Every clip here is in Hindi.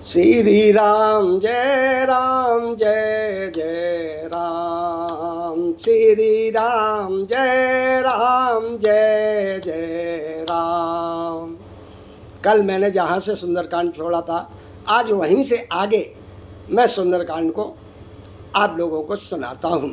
श्री राम जय जय राम, श्री राम जय जय राम। कल मैंने जहाँ से सुंदरकांड छोड़ा था, आज वहीं से आगे मैं सुंदरकांड को आप लोगों को सुनाता हूँ।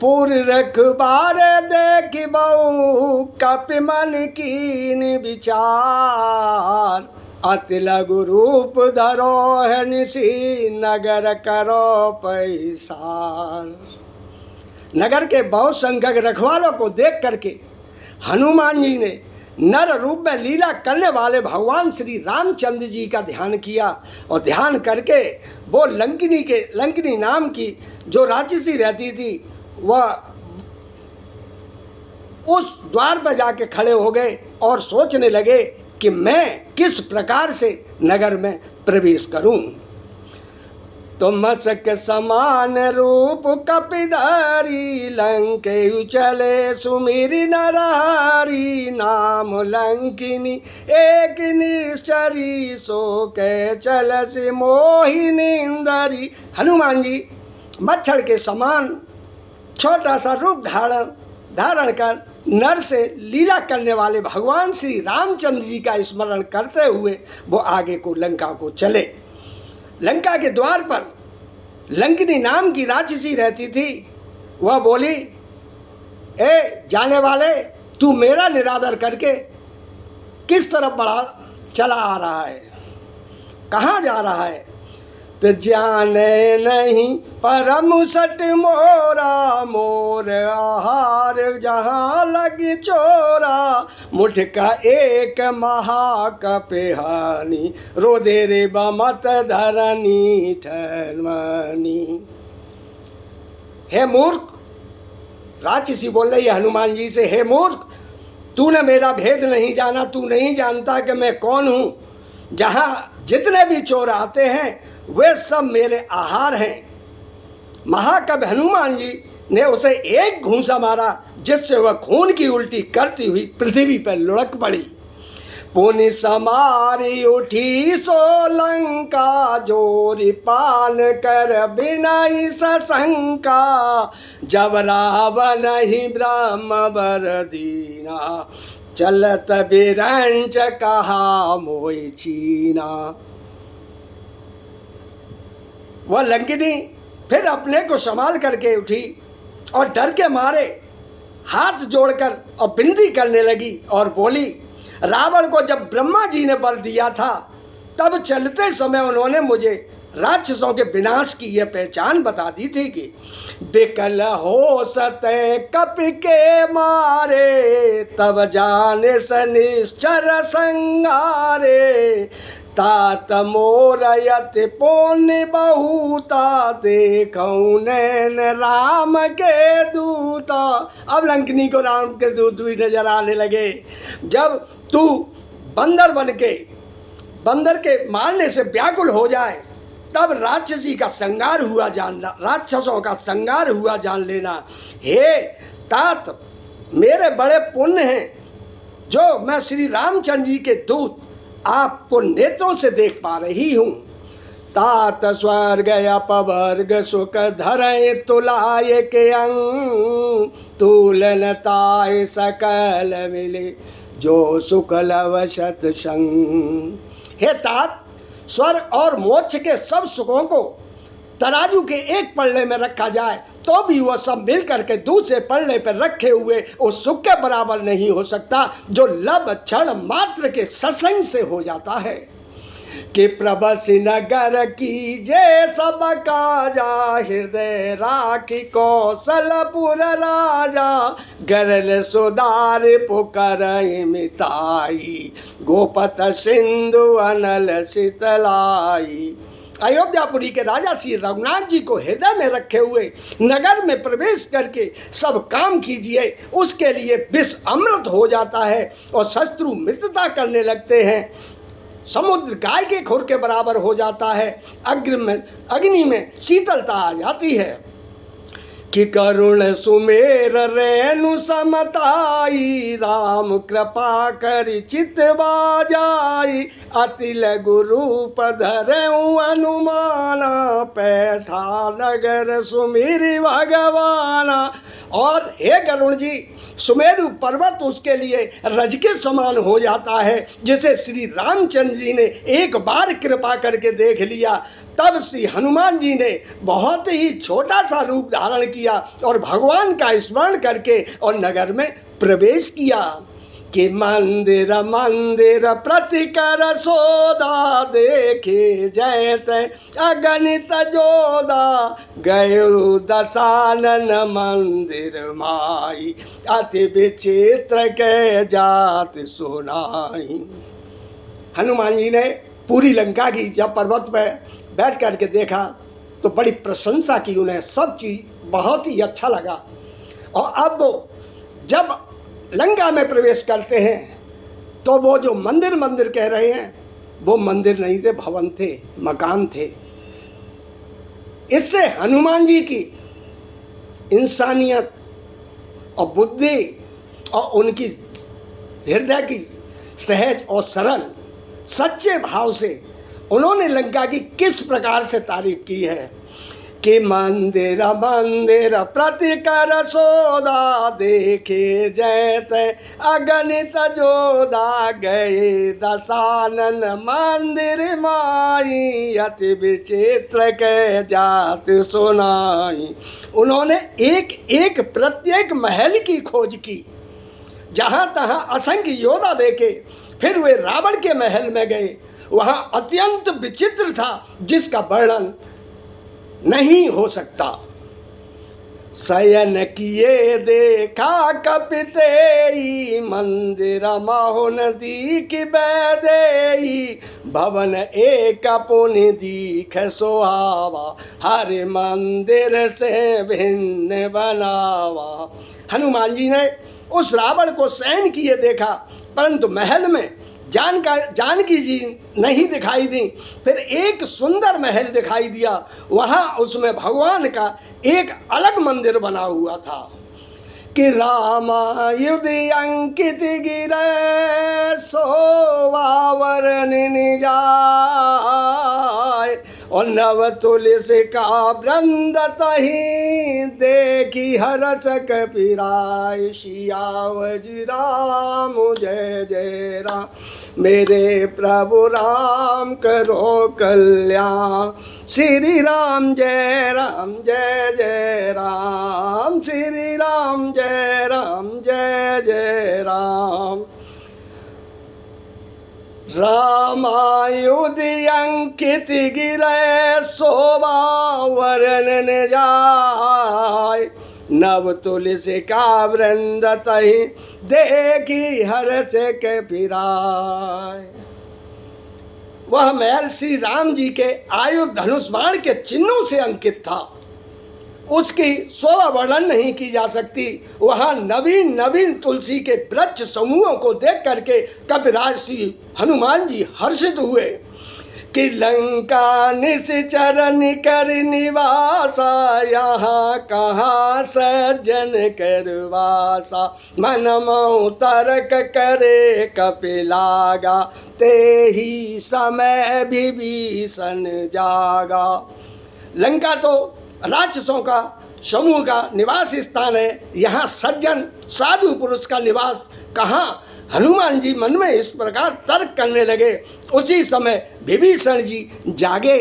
पुर रखबार देख बहु कपि मन कीन विचार, अति लघु रूप धरो है निसी नगर करो पैसार। नगर के बहुत संख्यक रखवालों को देख करके हनुमान जी ने नर रूप में लीला करने वाले भगवान श्री रामचंद्र जी का ध्यान किया और ध्यान करके वो लंकिनी नाम की जो राक्षसी रहती थी वह उस द्वार पर जाके खड़े हो गए और सोचने लगे कि मैं किस प्रकार से नगर में प्रवेश करूं। तो मशक समान रूप कपिधारी, लंके चले सुमिरि नरहरि, नाम लंकिनी एक निश्चरी, सो के चलस मोहिनी इंदरी। हनुमान जी मच्छर के समान छोटा सा रूप धारण कर नर से लीला करने वाले भगवान श्री रामचंद्र जी का स्मरण करते हुए वो आगे को लंका को चले। लंका के द्वार पर लंकिनी नाम की राक्षसी रहती थी। वह बोली, ए जाने वाले, तू मेरा निरादर करके किस तरफ चला आ रहा है, कहाँ जा रहा है? तो जाने नहीं परम सट मोरा, मोर आहार जहाँ लगी चोरा, मुठ का एक महाकपिहानी, रोदे रे बमत धरनी ठरमनी। हे मूर्ख, राक्षसी बोल रही है हनुमान जी से, हे मूर्ख, तूने मेरा भेद नहीं जाना, तू नहीं जानता कि मैं कौन हूँ। जहाँ जितने भी चोर आते हैं वे सब मेरे आहार हैं। महाकवि हनुमान जी ने उसे एक घूंसा मारा जिससे वह खून की उल्टी करती हुई पृथ्वी पर लुढ़क पड़ी। पुनि समारी उठी सोलंका, जोरी पान कर बिनाई सशंका, जब रावण ही ब्रह्म वर दीना, चलत बिरंच कहा मोहि चीना। वह लंकिनी फिर अपने को संभाल करके उठी और डर के मारे हाथ जोड़कर और विनती करने लगी और बोली, रावण को जब ब्रह्मा जी ने वर दिया था तब चलते समय उन्होंने मुझे राक्षसों के विनाश की यह पहचान बता दी थी कि बिकल हो सते कपि के मारे, तब जाने सनिश्चर संगारे, तात मोर यति पुण्य बहुता, देखऊं नैन राम के दूता। अब लंकिनी को राम के दूत भी नजर आने लगे। जब तू बंदर बन के बंदर के मारने से व्याकुल हो जाए तब राक्षसी का संगार हुआ जानना, राक्षसों का संगार हुआ जान लेना। हे तात, मेरे बड़े पुण्य हैं जो मैं श्री रामचंद्र जी के दूत आपको नेत्रों से देख पा रही हूँ। तात स्वर्ग अपवर्ग सुख धरे तुलाय के अंग, तुलन ताय सकल मिले जो सुख लवशत संग। हे तात, स्वर्ग और मोक्ष के सब सुखों को तराजू के एक पल्ले में रखा जाए तो भी वह सब मिल करके दूसरे पल्ले पर रखे हुए उस सुख के बराबर नहीं हो सकता जो लब क्षण मात्र के सत्संग से हो जाता है। कि प्रभसि नगर की जय सब काजा, हृदय राखी कौशलपुर राजा, गरल सुधार पुकर मिताई, गोपत सिंधु अनल शीतलाई। अयोध्यापुरी के राजा श्री रघुनाथ जी को हृदय में रखे हुए नगर में प्रवेश करके सब काम कीजिए, उसके लिए विष अमृत हो जाता है और शत्रु मित्रता करने लगते हैं। समुद्र गाय के खुर के बराबर हो जाता है, अग्नि में शीतलता आ जाती है। कि करुण सुमेर रेणु समताई, राम कृपा करि चित बाजाई, अति लघु रूप धरऊँ अनुमाना, पैठा नगर सुमिरि भगवाना। और हे गरुण जी, सुमेरु पर्वत उसके लिए रज के समान हो जाता है। जिसे श्री रामचंद्र जी ने एक बार कृपा करके देख लिया, तब श्री हनुमान जी ने बहुत ही छोटा सा रूप धारण किया और भगवान का स्मरण करके और नगर में प्रवेश किया। कि मंदिर मंदिर प्रतिकर सोदा, देखे जयत अगणित जोदा, गयो दशानन मंदिर माई, अति विचित्र के जात सुनाई। हनुमान जी ने पूरी लंका की जब पर्वत पर बैठ करके देखा तो बड़ी प्रशंसा की, उन्हें सब चीज़ बहुत ही अच्छा लगा। और अब वो जब लंका में प्रवेश करते हैं तो वो जो मंदिर मंदिर कह रहे हैं वो मंदिर नहीं थे, भवन थे, मकान थे। इससे हनुमान जी की इंसानियत और बुद्धि और उनकी हृदय की सहज और सरल सच्चे भाव से उन्होंने लंका की किस प्रकार से तारीफ की है। कि मंदिर मंदिर प्रतिकर सोदा, देखे जयत अगणित जोदा, गए दशानन मंदिर माई, अति विचित्र के जात सुनाई। उन्होंने एक एक प्रत्येक महल की खोज की, जहाँ तहाँ असंख्य योद्धा देखे। फिर वे रावण के महल में गए, वहाँ अत्यंत विचित्र था जिसका वर्णन नहीं हो सकता। शयन किए देखा कपितेई, मंदिर महो नदी की बैदेई, भवन एक पुनि दीख सोहावा, हर मंदिर से भिन्न बनावा। हनुमान जी ने उस रावण को शयन किए देखा, परंतु महल में जानकी जी नहीं दिखाई दी। फिर एक सुंदर महल दिखाई दिया, वहाँ उसमें भगवान का एक अलग मंदिर बना हुआ था। कि रामायुध अंकित गिरे, सोवावरन निजाय, और नव तुलसी का वृंद तही, देखी हरस कपिराय, सियावर राम जय जय राम, मेरे प्रभु राम करो कल्याण। श्री राम जय जय राम, श्री राम जय जय राम। रामायुध अंकित गिरे, शोभा वरन जाय, नव तुलसी का वृंद तही, देखी हर्ष के फिराय। वह महल श्री राम जी के आयुध धनुष बाण के चिन्हों से अंकित था, उसकी शोभा वर्णन नहीं की जा सकती। वहाँ नवीन नवीन तुलसी के वृक्ष समूहों को देख करके कपिराज श्री हनुमान जी हर्षित हुए। कि लंका निश्चर निकर निवासा, यहाँ कहाँ सज्जन करवासा, मन मऊ तर्क करे कपिलागा, ते ही समय विभीषण जागा। लंका तो राक्षसों का समूह का निवास स्थान है, यहाँ सज्जन साधु पुरुष का निवास कहाँ। हनुमान जी मन में इस प्रकार तर्क करने लगे। उसी समय विभीषण जी जागे।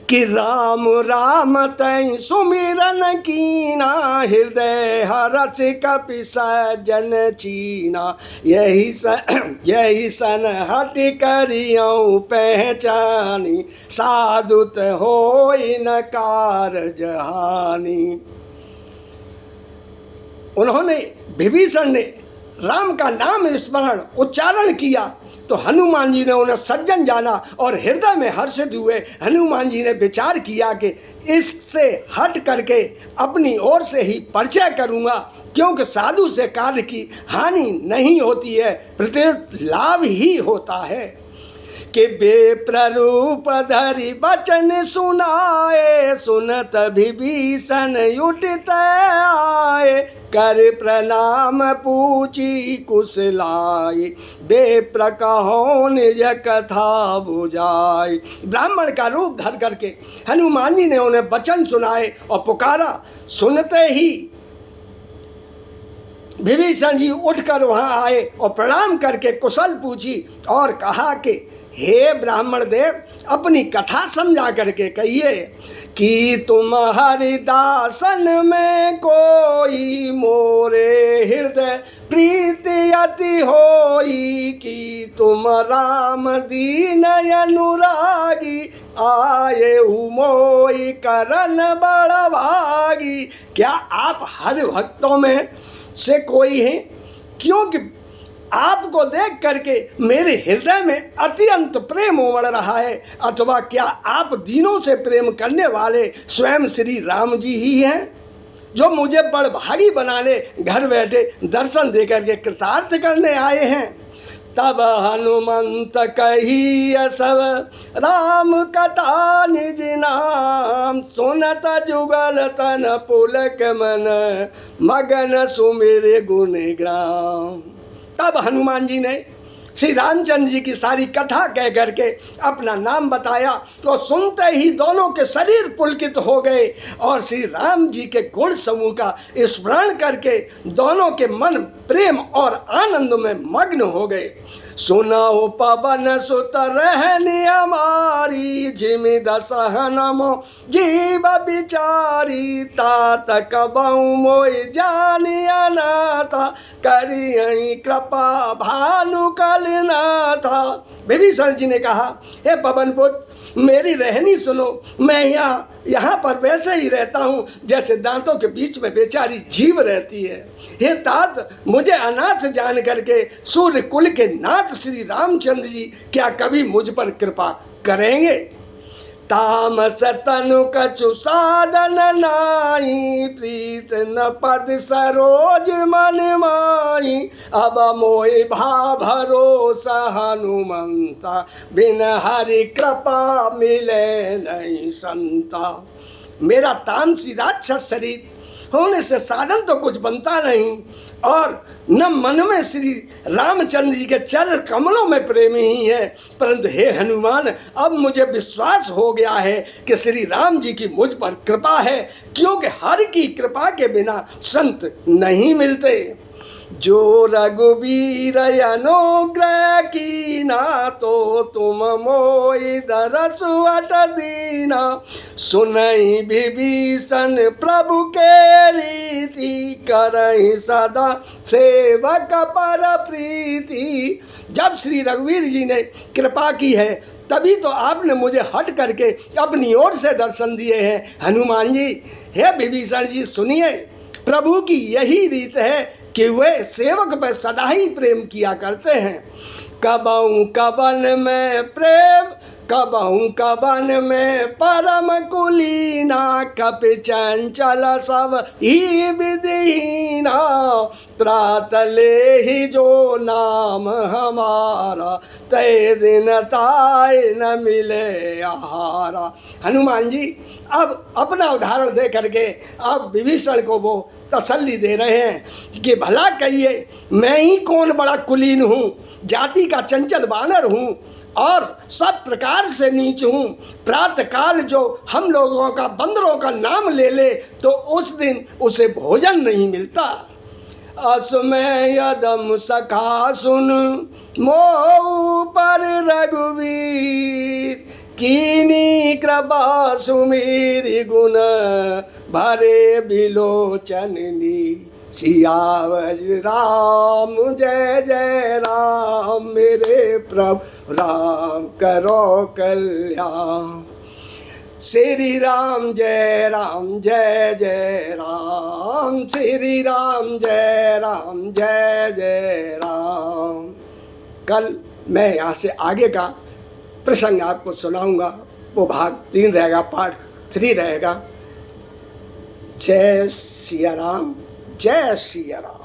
कि राम राम तै सुमिरन कीना, हृदय हरष कपि सज्जन चीना, यही सन हट करियौ पहचानी, साधुत होई न कारज हानि। उन्होंने विभीषण ने राम का नाम स्मरण उच्चारण किया तो हनुमान जी ने उन्हें सज्जन जाना और हृदय में हर्षित हुए। हनुमान जी ने विचार किया कि इससे हट करके अपनी ओर से ही परिचय करूँगा, क्योंकि साधु से कार्य की हानि नहीं होती है, प्रत्येक लाभ ही होता है। कि बेप्ररूप धरि बचन सुनाए, सुनत विभीषण उठित आए, कर प्रणाम पूछी कुशलाए, बेप्र कहो निज कथा बुझाए। ब्राह्मण का रूप धर करके हनुमान जी ने उन्हें वचन सुनाए और पुकारा। सुनते ही विभीषण जी उठकर वहाँ आए और प्रणाम करके कुशल पूछी और कहा कि हे ब्राह्मण देव, अपनी कथा समझा करके कहिए कि तुम हरिदासन में कोई मोरे हृदय प्रीति अति होई, कि तुम राम दीन अनुरागी, आए मोई करन बड़ भागी। क्या आप हरि भक्तों में से कोई हैं? क्योंकि आपको देख करके मेरे हृदय में अत्यंत प्रेम उमड़ रहा है। अथवा क्या आप दीनों से प्रेम करने वाले स्वयं श्री राम जी ही हैं, जो मुझे बड़ भागी बनाने घर बैठे दर्शन दे करके कृतार्थ करने आए हैं? तब हनुमंत कही सब राम कथा निज नाम, सुनत जुगल तन पुलक मन, मगन सुमिर गुण ग्राम। तब हनुमान जी ने श्री रामचंद्र जी की सारी कथा कह करके अपना नाम बताया, तो सुनते ही दोनों के शरीर पुलकित हो गए और श्री राम जी के गुण समूह का स्मरण करके दोनों के मन प्रेम और आनंद में मग्न हो गए। सुनाओ पवन सुत रहनी हमारी, जिमि दसहनम जीव बिचारी, तात कबहु मोहि जानिया नाथा, करियहि कृपा भानु कलनाथा। विभीषण जी ने कहा, हे पवन पुत्र, मेरी रहनी सुनो। मैं यहाँ पर वैसे ही रहता हूँ जैसे दांतों के बीच में बेचारी जीव रहती है। हे तात, मुझे अनाथ जान करके सूर्य कुल के नाथ श्री रामचंद्र जी क्या कभी मुझ पर कृपा करेंगे? तामस तनु कछु साधन नाई, प्रीत न पद सरोज मन माई, अब मोहि भा भरोसा हनुमंता, बिन हरि कृपा मिले नहीं संता। मेरा तामसी राक्षस शरीर होने से साधन तो कुछ बनता नहीं, और न मन में श्री रामचंद्र जी के चरण कमलों में प्रेम ही है। परंतु हे हनुमान, अब मुझे विश्वास हो गया है कि श्री राम जी की मुझ पर कृपा है, क्योंकि हर की कृपा के बिना संत नहीं मिलते। जो रघुवीर अनुग्रह कीना, तो तुम मोहि दरसु अट दीना, सुनहि विभीषण प्रभु के रीति, करहि सदा सेवक पर प्रीति। जब श्री रघुवीर जी ने कृपा की है तभी तो आपने मुझे हट करके अपनी ओर से दर्शन दिए हैं। हनुमान जी, हे विभीषण जी, सुनिए, प्रभु की यही रीत है कि वे सेवक पर सदा ही प्रेम किया करते हैं। कबहु कबन में प्रेम, कबहु कबन में परम कुलीना, कपि चंचल सब ही विधिहीना, प्रातले ही जो नाम हमारा, तय दिन ताय न मिले आहारा। हनुमान जी अब अपना उदाहरण दे करके अब विभीषण को वो तसल्ली दे रहे हैं कि भला कहिए, मैं ही कौन बड़ा कुलीन हूँ, जाति का चंचल बानर हूँ और सब प्रकार से नीच हूँ। प्रातः काल जो हम लोगों का बंदरों का नाम ले ले तो उस दिन उसे भोजन नहीं मिलता। असमय यदम सखा सुन मोह पर रघुवीर, कीनी कृपा सुमीर गुण भरे बिलोचननी। सियावर राम जय जय राम, मेरे प्रभु राम करो कल्याण। श्री राम जय जय राम, श्री राम जय जय राम। कल मैं यहाँ से आगे का प्रसंग आपको सुनाऊंगा, वो भाग 3 रहेगा, पार्ट 3 रहेगा। जय सिया राम, जय सिया राम।